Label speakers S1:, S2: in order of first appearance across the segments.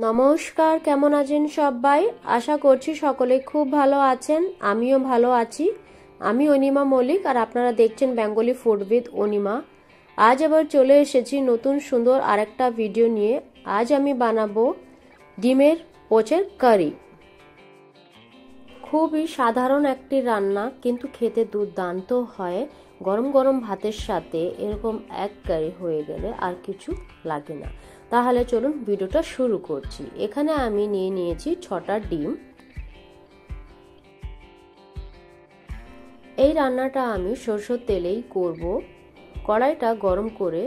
S1: নমস্কার, কেমন আছেন সবাই? আশা করছি সকলে খুব ভালো আছেন। আমিও ভালো আছি। আমি অনিমা মল্লিক আর আপনারা দেখছেন বেঙ্গলি ফুড উইথ অনিমা। আজ আবার চলে এসেছি নতুন সুন্দর আরেকটা ভিডিও নিয়ে। আজ আমি বানাবো ডিমের পোচের কারি। খুবই সাধারণ একটি রান্না, কিন্তু খেতে দুর্দান্ত হয়। গরম গরম ভাতের সাথে এরকম এক কারি হয়ে গেলে আর কিছু লাগে না। তাহলে চলুন ভিডিওটা শুরু করছি। এখানে আমি নিয়ে নিয়েছি 6টা ডিম। এই রান্নাটা আমি সরষের তেলেই করব। কড়াইটা গরম করে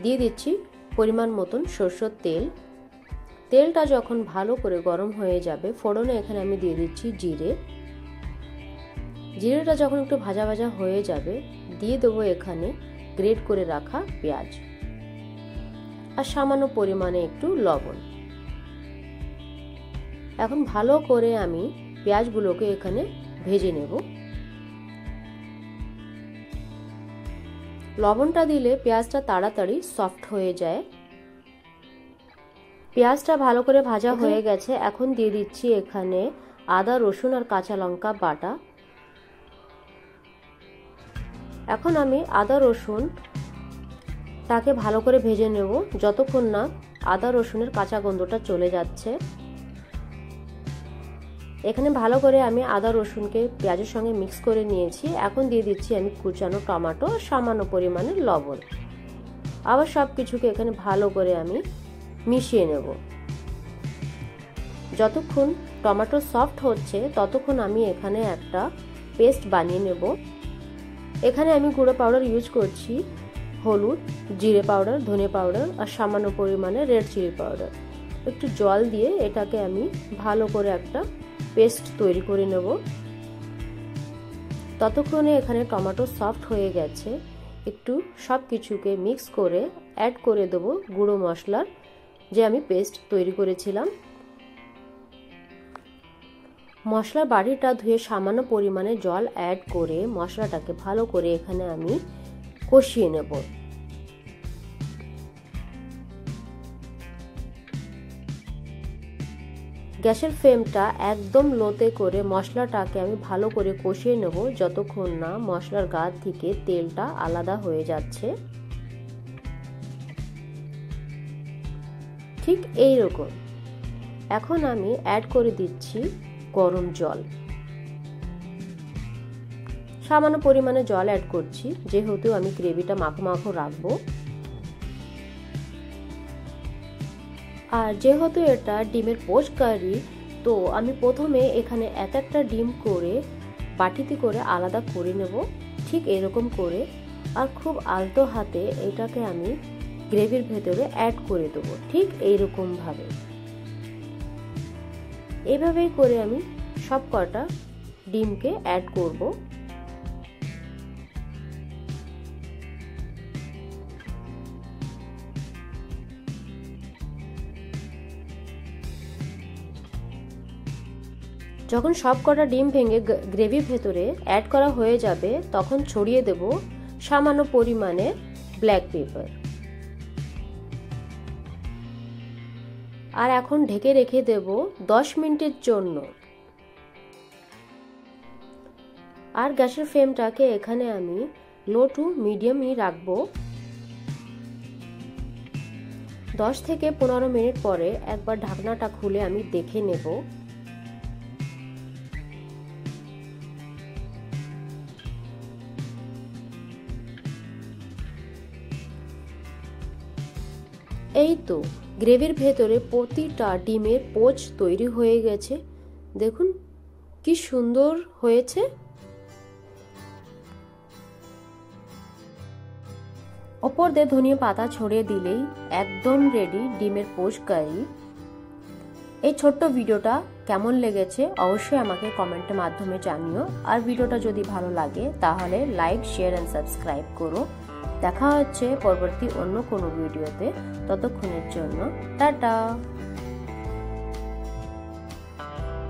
S1: দিয়ে দিচ্ছি পরিমাণ মতন সরষের তেল। তেলটা যখন ভালো করে গরম হয়ে যাবে, ফোড়নে এখানে আমি দিয়ে দিচ্ছি জিরে। জিরেটা যখন একটু ভাজা ভাজা হয়ে যাবে, দিয়ে দেবো এখানে গ্রেট করে রাখা পেঁয়াজ আর সামান্য পরিমাণে একটু লবণ। এখন ভালো করে আমি পেঁয়াজগুলোকে এখানে ভেজে নেব। লবণটা দিলে পেঁয়াজটা তাড়াতাড়ি সফট হয়ে যায়। পেঁয়াজটা ভালো করে ভাজা হয়ে গেছে। এখন দিয়ে দিচ্ছি এখানে আদা, রসুন আর কাঁচা লঙ্কা বাটা। এখন আমি আদা রসুন তাকে ভালো করে ভেজে নেব যতক্ষণ না আদা রসুনের কাঁচা গন্ধটা চলে যাচ্ছে। এখানে ভালো করে আমি আদা রসুনকে পেঁয়াজের সঙ্গে মিক্স করে নিয়েছি। এখন দিয়ে দিচ্ছি আমি কুচানো টমেটো, সামান্য পরিমাণে লবণ। আবার সব কিছুকে এখানে ভালো করে আমি মিশিয়ে নেব। যতক্ষণ টমেটো সফট হচ্ছে ততক্ষণ আমি এখানে একটা পেস্ট বানিয়ে নেব। এখানে আমি গুঁড়ো পাউডার ইউজ করছি, হলুদ, জিরে পাউডার, ধনে পাউডার আর সামান্য পরিমাণে রেড চিলি পাউডার। একটু জল দিয়ে এটাকে আমি ভালো করে একটা পেস্ট তৈরি করে নেব। ততক্ষণে এখানে টমেটো সফট হয়ে গেছে। একটু সব কিছুকে মিক্স করে অ্যাড করে দেবো গুঁড়ো মশলার যে আমি পেস্ট তৈরি করেছিলাম। মশলার বাটিটা ধুয়ে সামান্য পরিমাণে জল অ্যাড করে মশলাটাকে ভালো করে এখানে আমি কষিয়ে নেব। গ্যাসের ফ্লেমটা একদম লোতে করে মশলাটাকে আমি ভালো করে কষিয়ে নেব যতক্ষণ না মশলার গা থেকে তেলটা আলাদা হয়ে যাচ্ছে। ঠিক এই রকম। এখন আমি অ্যাড করে দিচ্ছি গরম জল। সামান্য পরিমাণে জল অ্যাড করছি, যেহেতু আমি গ্রেভিটা মাখো মাখো রাখবো। আর যেহেতু এটা ডিমের পোচ কারি, তো আমি প্রথমে এখানে একটা ডিম করে বাটিতে করে আলাদা করে নেব, ঠিক এরকম করে। আর খুব আলতো হাতে এটাকে আমি গ্রেভির ভেতরে অ্যাড করে দেবো, ঠিক এইরকম ভাবে। এভাবেই করে আমি সব কটা ডিমকে অ্যাড করব। যখন সব কটা ডিম ভেঙে গ্রেভির ভেতরে অ্যাড করা হয়ে যাবে, তখন ছড়িয়ে দেব সামান্য পরিমাণে ব্ল্যাক পেপার। আর এখন ঢেকে রেখে দেব 10 মিনিটের জন্য। আর গ্যাসের ফ্লেমটাকে এখানে আমি লো টু মিডিয়ামই রাখবো। 10 থেকে 15 মিনিট পরে একবার ঢাকনাটা খুলে আমি দেখে নেব। এই তো গ্রেভির ভেতরে প্রতিটা ডিমের পোচ তৈরি হয়ে গেছে। দেখুন কি সুন্দর হয়েছে। ওপর দিয়ে ধনিয়া পাতা ছড়িয়ে দিলেই একদম রেডি ডিমের পোচ কারি। এই ছোট্ট ভিডিওটা কেমন লেগেছে অবশ্যই আমাকে কমেন্টের মাধ্যমে জানিও। আর ভিডিওটা যদি ভালো লাগে তাহলে লাইক, শেয়ার এন্ড সাবস্ক্রাইব করো। দেখা হচ্ছে পরবর্তী অন্য কোনো ভিডিওতে। ততক্ষণের জন্য টাটা।